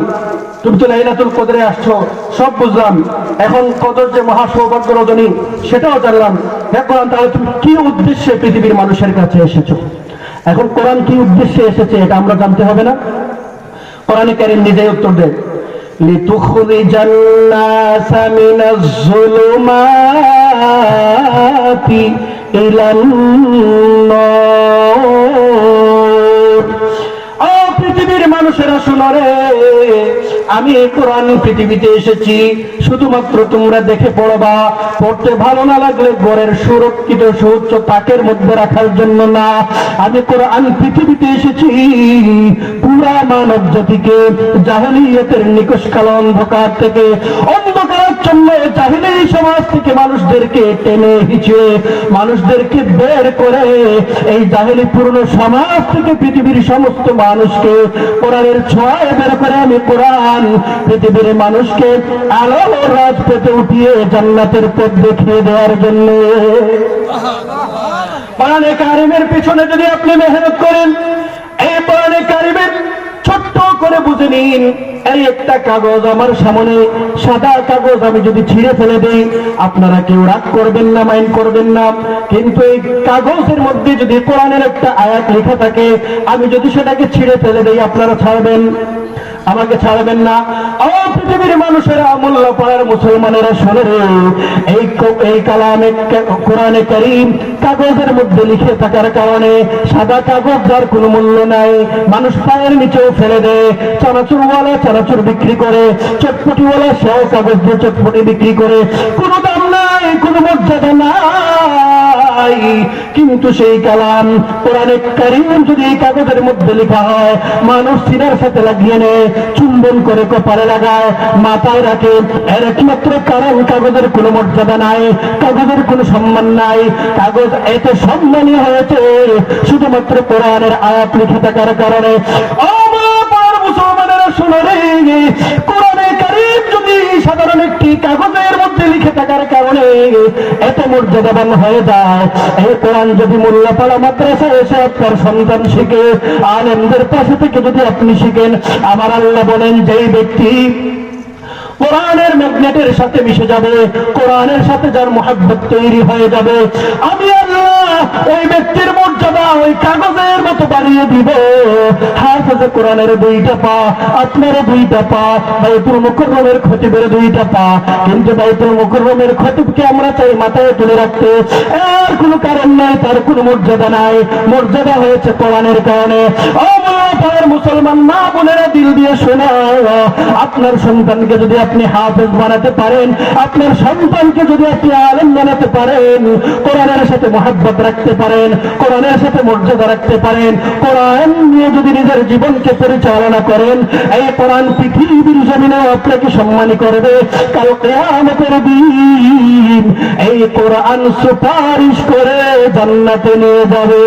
তুমি তো লাইলাতুল কদরে আসছো, সব বুঝলাম, এখন কদর যে মহা সৌভাগ্য রজনী সেটাও জানলাম, হ্যাঁ কোরআন তাহলে তুমি কি উদ্দেশ্যে পৃথিবীর মানুষের কাছে এসেছো? এখন কোরআন কি উদ্দেশ্যে এসেছে এটা আমরা জানতে হবে না? কোরআনে কারীম নিজেই উত্তর দেয় লিতুখরিজান নাসা মিনাজ যুলুমাতি ইলান নূর। ও পৃথিবীর মানুষেরা শোনো রে, আমি এই কোরআন পৃথিবীতে এসেছি শুধুমাত্র তোমরা দেখে পড়বা, পড়তে ভালো না লাগলে ঘরের সুরক্ষিত সুউচ্চ তাকের মধ্যে রাখার জন্য না। আমি কোরআন পৃথিবীতে এসেছি পুরা মানব জাতিকে জাহেলিয়তের নিকষ কালো অন্ধকার থেকে, অন্ধকারাচ্ছন্ন জাহেলি সমাজ থেকে মানুষদেরকে টেনে হিচড়ে মানুষদেরকে বের করে এই জাহেলিপূর্ণ সমাজ থেকে পৃথিবীর সমস্ত মানুষকে কোরআনের ছোঁয়ায় বের করে আমি কোরআন পৃথিবীর মানুষকে আলোর রাজপথে উঠিয়ে জান্নাতের পথ দেখিয়ে দেওয়ার জন্য। কোরআনে কারিমের পিছনে যদি আপনি মেহনত করেন, এই কোরআনে কারিমের ছোট্ট করে বুঝে নিন, এই একটা কাগজ আমার সামনে সাদা কাগজ আমি যদি ছিঁড়ে ফেলে দেই আপনারা কেউ রাগ করবেন না, মাইন্ড করবেন না, কিন্তু এই কাগজের মধ্যে যদি কোরআনের একটা আয়াত লেখা থাকে আমি যদি সেটাকে ছিঁড়ে ফেলে দেই আপনারা ছাড়বেন? আমাকে ছাড়বেন না। ও পৃথিবীর মানুষেরা, মোল্লা পাড়ার মুসলমানেরা শুনে রে, এই কালামে কোরআনে কারীম কাগজের মধ্যে লিখে থাকার কারণে সাদা কাগজ যার কোনো মূল্য নাই, মানুষ পায়ের নিচেও ফেলে দেয়, চানাচুরওয়ালা চানাচুর বিক্রি করে, চটপটিওয়ালা সেও কাগজ দিয়ে চটপটি বিক্রি করে, কোনো দাম নাই, কোনো মর্যাদা নাই। কিন্তু সেই কালাম কোরআনে কারীম যদি এই কাগজের মধ্যে লেখা হয়, মানুষ সিনার সাথে লাগিয়ে নেয়, চুম্বন করে কপালে লাগায়, মাথায় রাখে, এর একমাত্র কারণ কাগজের কোনো মর্যাদা নাই, কাগজের কোনো সম্মান নাই। কাগজ এত সম্মানী হয়েছে শুধুমাত্র কোরআনের আয়াত লিখে থাকার কারণে। আমার মুসলমানেরা শুনে রে, কোরআনে কারীম যদি সাধারণ একটি কাগজের মধ্যে লিখে থাকার কারণে এত মর্যাদাবান হয়ে যায়, এই কোরআন যদি মোল্লাপাড়া মাদ্রাসায় এসে আপনার সন্তান শিখে, আলেমদের পাশে থেকে যদি আপনি শিখেন, আমার আল্লাহ বলেন যেই ব্যক্তি কোরআনের ম্যাগনেটের সাথে মিশে যাবে, কোরআনের সাথে যার মুহাব্বত তৈরি হয়ে যাবে, আমি আল্লাহ ওই ব্যক্তির মর্যাদা ওই কাগজের মতো বাড়িয়ে দিব। হাফেজে কোরআনের 2টা পা, আপনার 2টা পা, বাইতুল মুকাররমের খতিবের 2টা পা, কিন্তু বাইতুল মুকাররমের খতিবকে আমরা চাই মাথায় তুলে রাখতে, এর কোনো কারণ নাই, তার কোনো মর্যাদা নাই, মর্যাদা হয়েছে কোরআনের কারণে। মুসলমান মা বোনেরা দিল দিয়ে শোনা, আপনার সন্তানকে যদি আপনি হাফেজ বানাতে পারেন, আপনার সন্তানকে যদি আপনি আলেম বানাতে পারেন, কোরআনের সাথে মহব্বত রাখতে পারেন, কোরআনের সাথে মর্যাদা রাখতে পারেন, কোরআন নিয়ে যদি নিজের জীবনকে পরিচালনা করেন, এই কোরআন পৃথিবীর জমিনেও আপনাকে সম্মানী করবে। কাল কিয়ামতের দিন এই কোরআন সুপারিশ করে জান্নাতে নিয়ে যাবে।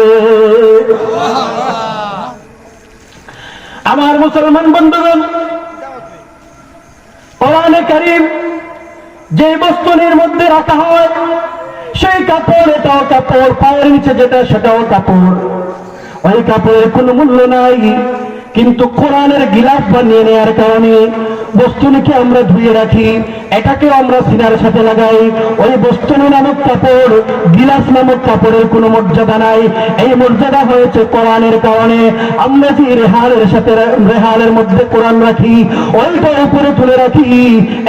আমার মুসলমান বন্ধুগণ, কোরআনে কারীম যে বস্তুর মধ্যে রাখা হয় সেই কাপড়, এটাও কাপড়, পায়ের নিচে যেটা সেটাও কাপড়, ওই কাপড়ের কোনো মূল্য নাই, কিন্তু কোরআনের গিলাফ বানিয়ে নেওয়ার কারণে বস্তুনিকে আমরা ধুয়ে রাখি, এটাকেও আমরা সিনার সাথে লাগাই, ওই বস্তুনি নামক কাপড়, গিলাস নামক কাপড়ের কোনো মর্যাদা নাই। এই মর্যাদা হয়েছে কোরআনের কারণে। আমরা যে রেহালের সাথে রেহালের মধ্যে কোরআন রাখি, ওইটা উপরে তুলে রাখি,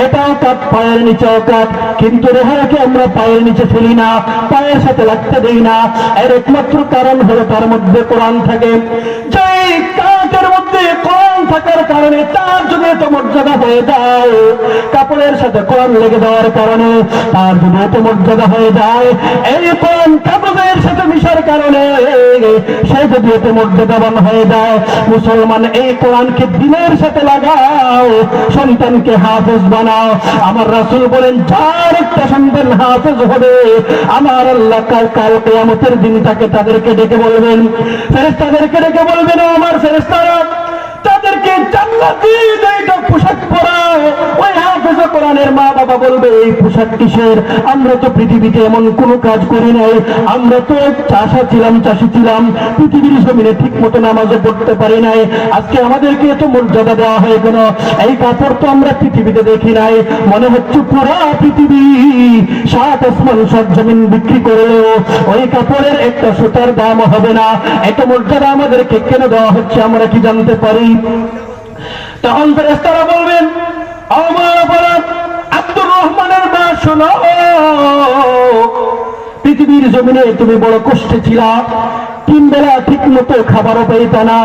এটাও কাপ, পায়ের নিচেও কাপ, কিন্তু রেহালকে আমরা পায়ের নিচে ফেলি না, পায়ের সাথে লাগতে দেই না। এর একমাত্র কারণ হলো তার মধ্যে কোরআন থাকে। যেই কাপের মধ্যে কোরআন থাকার কারণে তার যদি এত মর্যাদা হয়ে যায়, কাপড়ের সাথে কোরআন লেগে যাওয়ার কারণে তার যদি এত মর্যাদা হয়ে যায়, এই কোরআন কাগজের সাথে মিশার কারণে সে যদি এত মর্যাদাবান হয়ে যায়। মুসলমান, এই কোরআনকে দিনের সাথে লাগাও, সন্তানকে হাফেজ বানাও। আমার রাসূল বলেন, যার একটা সন্তান হাফেজ হবে, আমার আল্লাহ কাল কিয়ামতের দিন তাদেরকে ডেকে বলবেন, ফেরেশতাদেরকে ডেকে বলবেন, আমার ফেরেশতারা তাদেরকে জান্নাতি দুইটা পোশাক পরাও। ওই হাফেজ কোরআনের মা বাবা বলবে, এই পোশাক কিসের? আমরা তো পৃথিবীতে এমন কোনো কাজ করি নাই, আমরা তো চাষা ছিলাম, চাষি ছিলাম, পৃথিবীর জমিনে ঠিক মতো নামাজও পড়তে পারি নাই, আজকে আমাদেরকে এত মর্যাদা দেওয়া হয় কেন? এই কাপড় তো আমরা পৃথিবীতে দেখি নাই, মনে হচ্ছে পুরা পৃথিবী 7 আসমান 7 জমিন বিক্রি করলেও ওই কাপড়ের একটা সুতার দাম হবে না। এত মর্যাদা আমাদেরকে কেন দেওয়া হচ্ছে আমরা কি জানতে পারি? তখন ফেরেশতারা বলবেন, আব্দুর রহমানের মা শোনো, পৃথিবীর জমিনে তুমি বড় কষ্টে ছিলা, 3 বেলা ঠিক মতো খাবারও পাইতা না,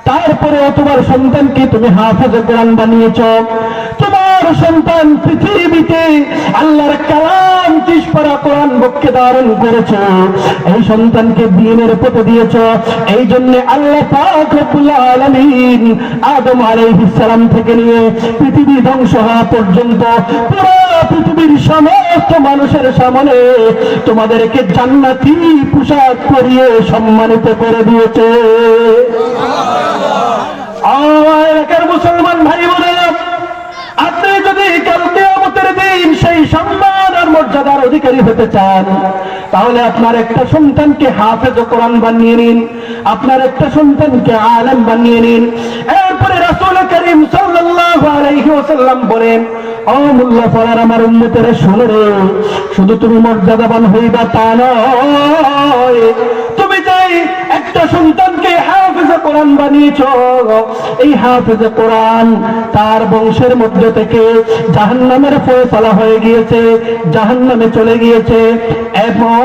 তারপরেও তোমার সন্তানকে তুমি হাফেজে কোরআন বানিয়েছ। তোমার সন্তান পৃথিবীতে আল্লাহর কালাম 25 পারা কোরআন বক্ষে ধারণ করেছে, এই সন্তানকে দ্বীনের পথে দিয়েছ। এই জন্য আল্লাহ পাক রব্বুল আলামিন আদম আলাইহিস সালাম থেকে নিয়ে পৃথিবী ধ্বংস হওয়া পর্যন্ত পুরো পৃথিবীর সমস্ত মানুষের সামনে তোমাদেরকে জান্নাতি পোশাক পরিয়ে সম্মানিত করে দিয়েছে। আমার এলাকার মুসলমান ভাই বোনেরা, আপনি যদি কাল কিয়ামতের দিন সেই সম্মান আর মর্যাদার অধিকারী হতে চান, তাহলে আপনার একটা সন্তানকে হাফেজ কোরআন বানিয়ে নিন, আপনার একটা সন্তানকে আলেম বানিয়ে নিন। এরপরে রাসূল করিম সাল্লাল্লাহু আলাইহি ওয়াসাল্লাম বলেন, ও মুল্লা পড়ার আমার উম্মতেরা শুনো রে, শুধু তুমি মর্যাদাবান হইবা তা নয়, তুমি যে একটা সন্তানকে হাফেজ কোরআন বানিয়েছ, এই হাফেজ কোরআন তার বংশের মধ্য থেকে জাহান্নামের ফয়সালা হয়ে গিয়েছে, জাহান্নামে চলে গিয়েছে, এবং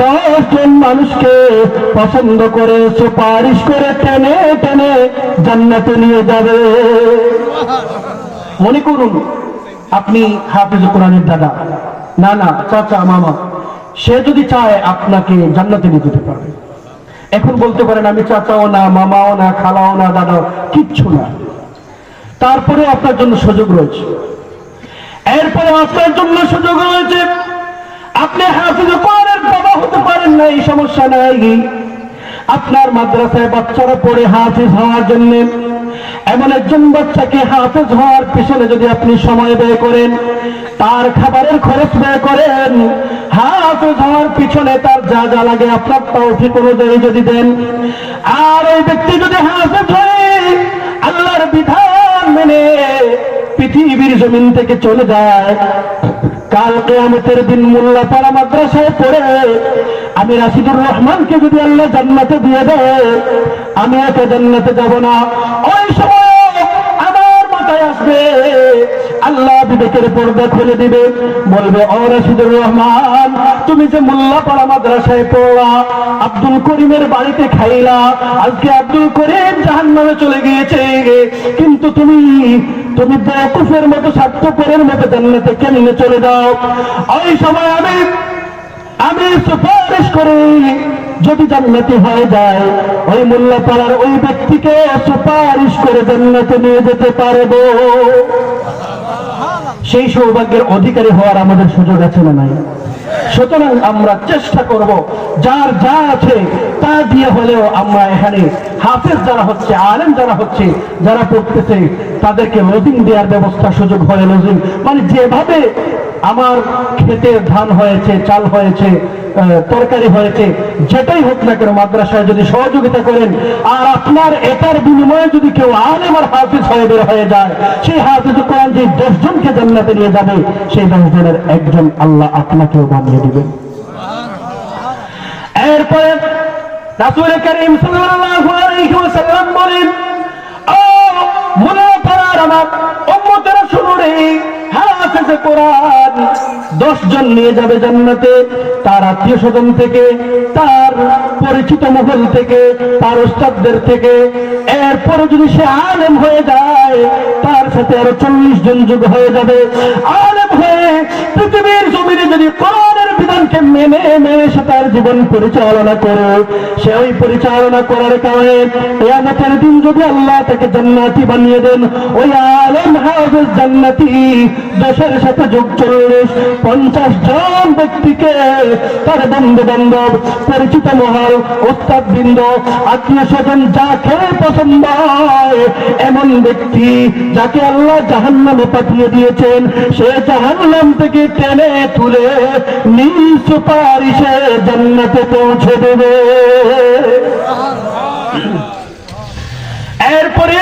10 জন মানুষকে পছন্দ করে সুপারিশ করে টেনে টেনে জান্নাতে নিয়ে যাবে। মনে করুন আপনি হাফেজ কোরআনের দাদা, নানা, চাচা, মামা, সে যদি চায় আপনাকে জান্নাতে নিয়ে যেতে পারবে। এখন বলতে পারেন আমি চাচাও না, মামাও না, খালাও না, দাদাও কিচ্ছু না, তারপরে আপনার জন্য সুযোগ রয়েছে। এরপরে আপনার জন্য সুযোগ রয়েছে, আপনি হাফেজ কোরআনের বাবা হতে পারেন না, এই সমস্যা নাই। আপনার মাদ্রাসায় বাচ্চারা পড়ে হাফেজ হওয়ার জন্য, এমন একজন বাচ্চাকে হাফেজ হওয়ার পিছনে যদি আপনি সময় ব্যয় করেন, তার খাবারের খরচ ব্যয় করেন, হাফেজ হওয়ার পিছনে তার যা যা লাগে আপনার তৌফিক অনুযায়ী যদি দেন, আর ওই ব্যক্তি যদি হাফেজ হয়ে আল্লাহর বিধান মেনে পৃথিবীর জমিন থেকে চলে যায়, কাল কিয়ামতের দিন মোল্লাপাড়া মাদ্রাসায় পড়ে আমি রাশিদুর রহমানকে যদি আল্লাহ জান্নাতে দিয়ে দেয়, আমি একা জান্নাতে যাব না। ওই সময় আমার মাথায় আসবে, আল্লাহ বিবেকের পর্দা খুলে দিবে, বলবে, ও রাশিদুর রহমান, তুমি যে মোল্লাপাড়া মাদ্রাসায় পড়লা, আব্দুল করিমের বাড়িতে খাইলা, আজকে আব্দুল করিম জাহান্নামে চলে গিয়েছে, কিন্তু তুমি বেয়াকুফের মতো স্বার্থপরের মতো জান্নাতে কেমনে চলে যাও? ওই সময় আমি সুপারিশ করি, যদি জান্নাতি হয়ে যায়, ওই মোল্লাপাড়ার ওই ব্যক্তিকে সুপারিশ করে জান্নাতে নিয়ে যেতে পারবো। সেই সৌভাগ্যের অধিকারী হওয়ার আমাদের সুযোগ আছে না নাই? সুতরাং আমরা চেষ্টা করব, যার যা আছে তা দিয়ে হলেও আমরা এখানে হাফেজ যারা হচ্ছে, আলেম যারা হচ্ছে, যারা পড়তেছে, তাদেরকে লজিং দেওয়ার ব্যবস্থা, সুযোগ হলে লজিং, মানে যেভাবে আমার ক্ষেতের ধান হয়েছে, চাল হয়েছে, তরকারি হয়েছে, যেটাই হোক না কেন, মাদ্রাসায় যদি সহযোগিতা করেন, আর আপনার এটার বিনিময়ে যদি কেউ আলেম আর হাফেজ হয়ে বের হয়ে যায়, সেই হাফেজ কোরআন যে 10 জনকে জান্নাতে নিয়ে যাবে, সেই 10 জনের একজন আল্লাহ আপনাকেও বানিয়ে দিবেন। এরপরে রাসূল করিম সাল্লাল্লাহু আলাইহি ওয়াসাল্লাম বলেন, ও মুনাফিকরা, আমার উম্মতেরা শুনো রে, হাফেজ কোরআন 10 জন নিয়ে যাবে জান্নাতে, তার আত্মীয় স্বজন থেকে, তার পরিচিত মহল থেকে, তার উস্তাদদের থেকে। এরপরে যদি সে আলেম হয়ে যায়, তার সাথে আরো 40 জন যোগ হয়ে যাবে। আলেম হয়ে পৃথিবীর জমিনে যদি কোরআনের বিধানকে মেনে মেনে সে তার জীবন পরিচালনা করে, সে ওই পরিচালনা করার কারণে কিয়ামতের দিন যদি আল্লাহ তাকে জান্নাতি বানিয়ে দেন, ওই আলেম হাফেজ জান্নাতি 10-এর সাথে যোগ 40, 50 জন ব্যক্তিকে তার বন্ধু বান্ধব, পরিচিত মহল, উস্তাদ বৃন্দ, আত্মীয় স্বজন, যাকে পছন্দ হয়, এমন ব্যক্তি যাকে আল্লাহ জাহান্নামে পাঠিয়ে দিয়েছেন, সে জাহান্নাম থেকে টেনে তুলে নিজ সুপারিশে জান্নাতে পৌঁছে দেবে। এরপরে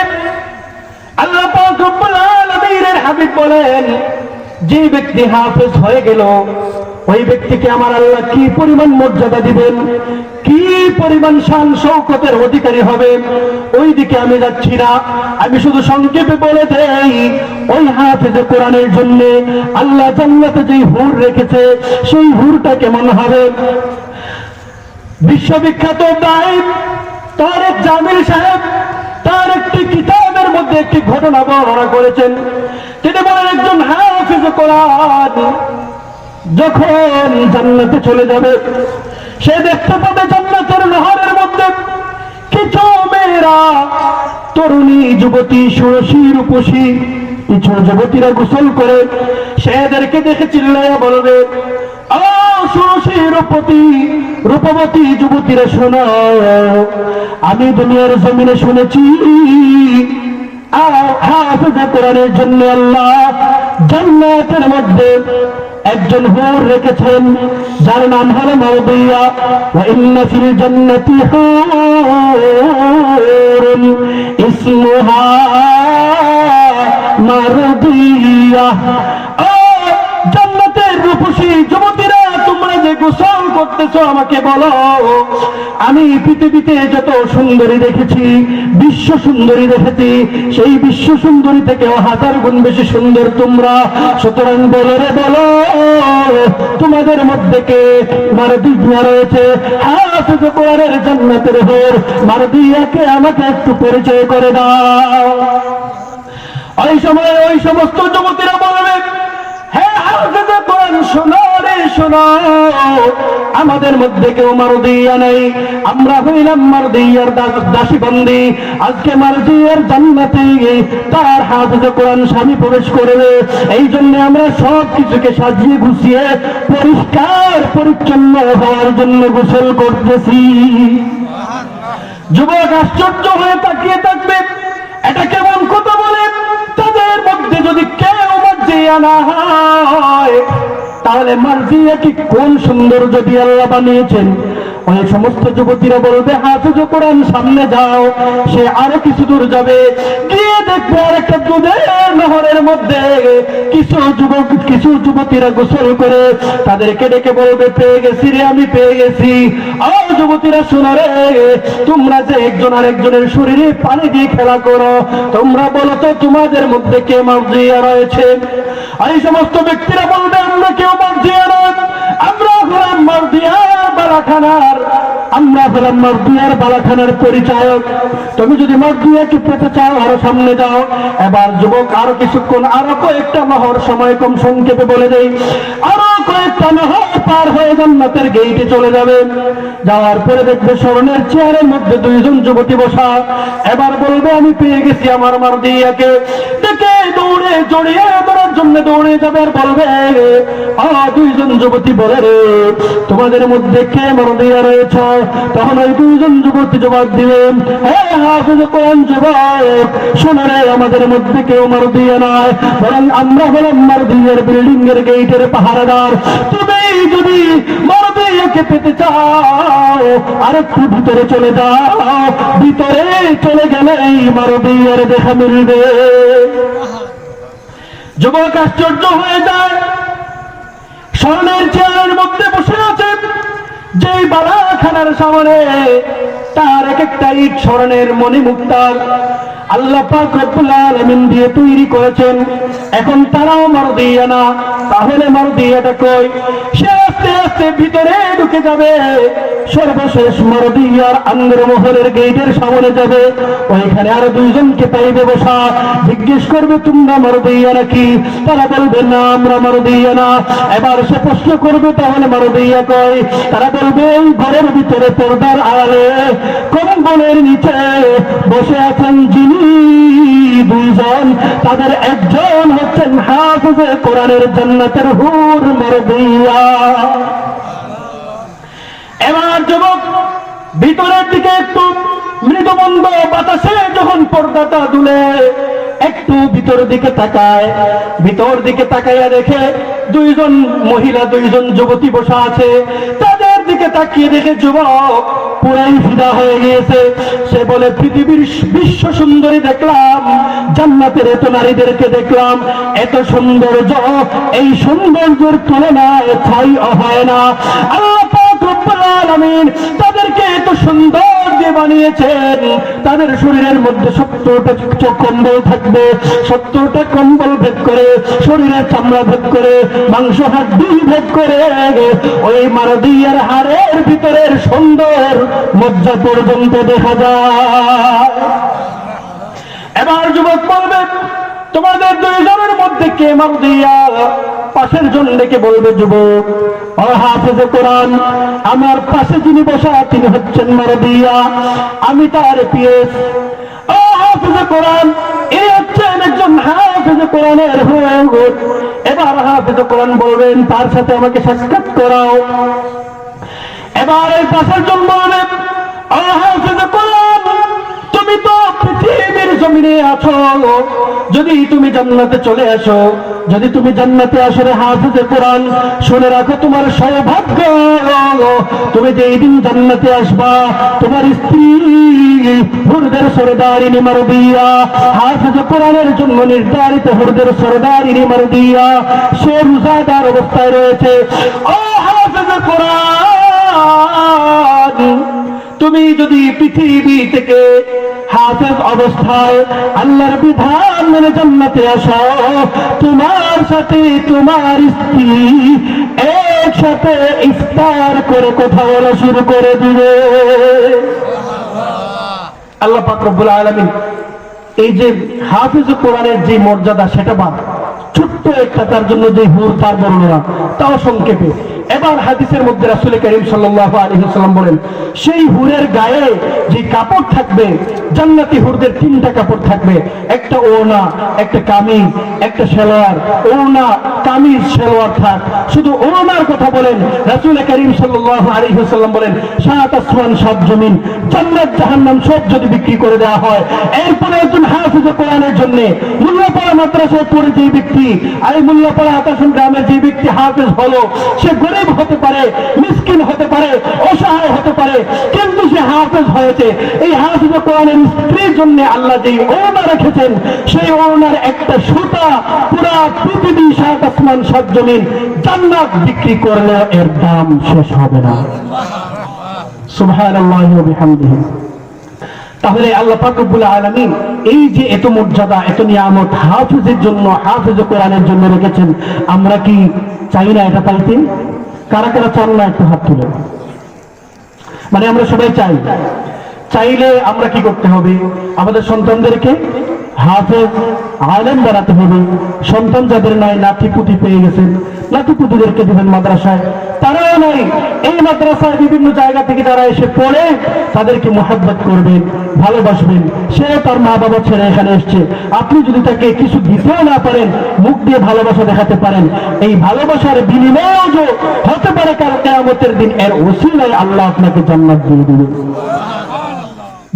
আল্লাহ পাক রব্বুল আলামিনের হাবিব বলেন, যে ব্যক্তি হাফেজ হয়ে গেল, ওই ব্যক্তিকে আমার আল্লাহ কি পরিমাণ মর্যাদা দিবেন, কি পরিমাণ শান শৌকতের অধিকারী হবে, ওই দিকে আমি যাচ্ছি না। আমি শুধু সংক্ষেপে বলে দেই, ওই হাফেজ কোরআনের জন্য আল্লাহ জান্নাতে যে হুর রেখেছে, সেই হুরটা কেমন হবে? বিশ্ববিখ্যাত দায়ী তারেক জামিল সাহেব তার একটি কিতাবের মধ্যে একটি ঘটনা বর্ণনা করেছেন। তিনি বলেন, একজন হাফেজ কোরআন যখন জান্নাতে চলে যাবে, সে দেখতে পাবে জান্নাতের নহরের মধ্যে কিছু মেয়েরা, তরুণী যুবতী, ষোড়শী রূপসী কিছু যুবতীরা গোসল করে। সে এদেরকে দেখে চিল্লাইয়া বলবে, ও ষোড়শী রূপবতী যুবতীরা শোনো, আমি দুনিয়ার জমিনে শুনেছি হাফেজা কোরআনের জন্য আল্লাহ জান্নাতের মধ্যে একজন হুর রেখেছেন, যার নাম হলো মারদিয়া। ওয়া ইন্না ফিল জান্নাতি হুরুন ইসমুহা মারদিয়া। ও জান্নাতের রূপসী যুবতীরা, তোমরা যে গোসল করতেছো আমাকে বলো, আমি পৃথিবীতে যত সুন্দরী দেখেছি, বিশ্ব সুন্দরী দেখেছি, সেই বিশ্ব সুন্দরী থেকেও 1000 গুণ বেশি সুন্দর তোমরা। সুতরাং বলো রে বলো, তোমাদের মধ্যে কে মারদিয়া রয়েছে, হাফেজ কোরআনের জান্নাতের হুর মারদিয়াকে আমাকে একটু পরিচয় করে দাও। ওই সময় ওই সমস্ত যুবতীরা বলবে, হ্যাঁ হাফেজ কোরআন শোনো রে শোনো, আমাদের মধ্যে কেউ মারদিয়া নেই, আমরা হইলাম মারদিয়ার দাসী বন্দী। আজকে মারদিয়ার জান্নাতে তার হাফেজ কোরআন স্বামী প্রবেশ করবে, এই জন্য আমরা সব কিছুকে সাজিয়ে গুছিয়ে পরিষ্কার পরিচ্ছন্ন হওয়ার জন্য গোসল করতেছি। যুবক আশ্চর্য হয়ে তাকিয়ে থাকবে, এটা কেমন কথা বলে? তাদের মধ্যে যদি কেউ মারজিয়া না হয়, তাহলে মারজিয়া কি কোন সৌন্দর্য দিয়ে আল্লাহ বানিয়েছেন? ওই সমস্ত যুবতীরা বলবে, হাফেজ কোরআন সামনে যাও। সে আরো কিছু দূর যাবে, গিয়ে দেখবে আর একটা দুধের নহরের মধ্যে কিছু যুবতীরা গোসল করে। তাদেরকে ডেকে বলবে, পেয়ে গেছি রে, আমি পেয়ে গেছি। আর যুবতীরা শোনো রে, তোমরা যে একজন আরেকজনের শরীরে পানি দিয়ে খেলা করো, তোমরা বলো তো তোমাদের মধ্যে কে মারজিয়া রয়েছে? এই সমস্ত ব্যক্তিরা বলবে, আমরা কেউ মারজিয়া নয়, আমরা হলাম মারদিয়ার বালাখানার, আমরা হলাম মারদিয়ার বালাখানার পরিচায়ক। তুমি যদি মারদিয়াকে পেতে চাও আরো সামনে যাও। এবার যুবক আরো কিছুক্ষণ, আরো কয়েকটা নহর, সময় কম সংক্ষেপে বলে দেই, আরো কয়েকটা নহর পার হয়ে জান্নাতের গেইটে চলে যাবে। যাওয়ার পরে দেখবে স্মরণের চেয়ারের মধ্যে 2 জন যুবতী বসা। এবার বলবে, আমি পেয়ে গেছি আমার মারদিয়াকে। দেখে দৌড়ে জড়িয়ে ধরার জন্য দৌড়ে যাবে, আর বলবে, 2 জন যুবতী বলে রে, তোমাদের মধ্যে কে মারদিয়া রয়েছে? তখন ওই 2 জন যুবতী জবাব দিবেন, হ্যাঁ হাফেজ কোরআন যুবক, শোনো রে, আমাদের মধ্যে কেউ মারদিয়া নয়, বরং আমরা হলাম মারদিয়ার বিল্ডিং এর গেইটের পাহারাদার। তুমি যদি মারদিয়াকে পেতে চাও আরেকটু ভিতরে চলে যাও, ভিতরে চলে গেলে এই মারদিয়ার দেখা মিলবে। যুবক আশ্চর্য হয়ে যায়, স্বর্ণের চেয়ারের মধ্যে বসে আছে, যেই বালাখানার সামনে তার এক একটা ইট স্বর্ণের মণিমুক্তার আল্লাহ পাক রব্বুল আলামিন দিয়ে তৈরি করেছেন। এখন তারাও মারদিয়া না, তাহলে মারদিয়াটা কই? সে আস্তে আস্তে ভিতরে ঢুকে যাবে, সর্বশেষ মারদিয়ার আন্দরমহলের গেটের সামনে যাবে। ওইখানে আরো 2 জনকে পাইবে বসা। জিজ্ঞেস করবে, তোমরা মারদিয়া নাকি? তারা বলবে, না আমরা মারদিয়া না। এবার সে প্রশ্ন করবে, তাহলে মারদিয়া কই? তারা বলবে, এই ঘরের ভিতরে পর্দার আড়ালে কম্বলের নিচে বসে আছেন যিনি 2 জন, তাদের একজন হচ্ছেন হাফেজ কোরআনের জান্নাতের হুর মারদিয়া। এবার যুবক ভিতরের দিকে একটু মৃদুমন্দ বাতাসে যখন পর্দাটা দুলে একটু ভিতর দিকে তাকায়, ভিতর দিকে তাকাইয়া দেখে 2 জন মহিলা, 2 জন যুবতী বসা আছে। তাদের দিকে তাকিয়ে দেখে যুবক পুরাই ফিদা হয়ে গিয়েছে। সে বলে, পৃথিবীর বিশ্ব সুন্দরী দেখলাম, জান্নাতের এত নারীদেরকে দেখলাম, এত সৌন্দর্য, এই সৌন্দর্যের তুলনায় ছাইও হয় না। আল্লাহ পাক রব্বুল আলামিন তাদেরকে এত সুন্দর দিয়ে বানিয়েছেন, তাদের শরীরের মধ্যে 70টা কম্বল থাকবে, 70টা কম্বল ভেদ করে, শরীরের চামড়া ভেদ করে, মাংস হাড্ডি ভেদ করে, ওই মারদিয়ার হাড়ের ভিতরের সুন্দর মজ্জা পর্যন্ত দেখা যায়। এবার যুবক বলবে, তোমাদের 2 জনের মধ্যে কে মারদিয়া? পাশের জন ডেকে বলবে, যুবক ও হাফেজে কোরআন, আমার পাশে যিনি বসা তিনি হচ্ছেন মারদিয়া, আমি তার পিএস। ও হাফেজে কোরআন, এই হচ্ছেন একজন হাফেজে কোরআনের হুজুর। এবার হাফেজে কোরআন বলবেন, তার সাথে আমাকে সাক্ষাৎ করাও। এবার এই পাশের জন বলবেন, ও হাফেজে কোরআন, তুমি তো পৃথিবীর জমিনে আছো, যদি তুমি জান্নাতে চলে আসো, যদি তুমি জান্নাতে আসো রে হাফেজে কোরআন, শুনে রাখো তোমার সৌভাগ্য, তুমি যেই দিন জান্নাতে আসবা, তোমার স্ত্রী হুরদের সরদারিনী মারদিয়া, হাফেজে কোরআনের জন্য নির্ধারিত হুরদের সরদারিনী মারদিয়া, সে রোজাদার অবস্থায় রয়েছে। ও হাফেজে কোরআন, তুমি যদি পৃথিবী থেকে হাফেজ অবস্থায় আল্লাহর বিধান মেনে জান্নাতে আসো, তোমার সাথে তোমার স্ত্রী একসাথে ইফতার করে কথা বলা শুরু করে দিবে। আল্লাহ পাক রব্বুল আলামিন এই যে হাফেজ কোরআনের যে মর্যাদা, সেটা বাদ, ছোট্ট একটা তার জন্য যে হুর, তার বর্ণনা তাও সংক্ষেপে। এবার হাদিসের মধ্যে রাসূল কারীম সাল্লাল্লাহু আলাইহি ওয়াসাল্লাম বলেন, সেই হুরের গায়ে যে কাপড় থাকবে, জান্নাতি হুরদের তিনটা কাপড় থাকবে, একটা ওড়না, একটা কামিজ, একটা সালোয়ার। ওড়না, কামিজ, সালোয়ার থাক, শুধু ওড়নার কথা বলেন। রাসূল কারীম সাল্লাল্লাহু আলাইহি ওয়াসাল্লাম বলেন, সাত আসমান সাত জমিন, জান্নাত জাহান্নাম সব যদি বিক্রি করে দেওয়া হয়, এরপরে একজন হাফেজ কোরআনের জন্য মোল্লাপাড়া মাদ্রাসায় পড়ে যে ব্যক্তি, আর মোল্লাপাড়া আতাসন গ্রামের যে ব্যক্তি হাফেজ হলো, সে গরিব হতে পারে, মিসকিন হতে পারে, অসহায় হতে পারে, কিন্তু সে হাফেজ হয়েছে। এই হাফেজ কোরআনের স্ত্রীর জন্য আল্লাহ যেই ওড়না রেখেছেন, সেই ওড়নার একটা সুতা পুরা পৃথিবী সাত আসমান সাত জমিন জান্নাত বিক্রি করলে এর দাম শেষ হবে না। সুবহানাল্লাহি ওয়া বিহামদিহি। তাহলে আল্লাহ পাক রব্বুল আলামিন এই যে এত মর্যাদা, এত নিয়ামত হাফেজের জন্য, হাফেজ কোরআনের জন্য রেখেছেন, আমরা কি চাই না এটা পাইতে? কারা কারা চান না একটু হাত তুলে। মানে আমরা সবাই চাই। চাইলে আমরা কি করতে হবে? আমাদের সন্তানদেরকে হাফেজ আলেম বানাতে হবে। সন্তান যাদের নাই, নাতি পুতি পেয়ে গেছেন, নাতি পুতিদেরকে দিবেন মাদ্রাসায়। তারাও নাই, এই মাদ্রাসায় বিভিন্ন জায়গা থেকে যারা এসে পড়ে, তাদেরকে মোহাব্বত করবেন, ভালোবাসবেন। সে তার মা বাবা ছেড়ে এখানে এসছে, আপনি যদি তাকে কিছু দিতেও না পারেন, মুখ দিয়ে ভালোবাসা দেখাতে পারেন, এই ভালোবাসার বিনিময়ও হতে পারে কাল কিয়ামতের দিন, এর ওসিলায় আল্লাহ আপনাকে জান্নাত দিয়ে দিবেন।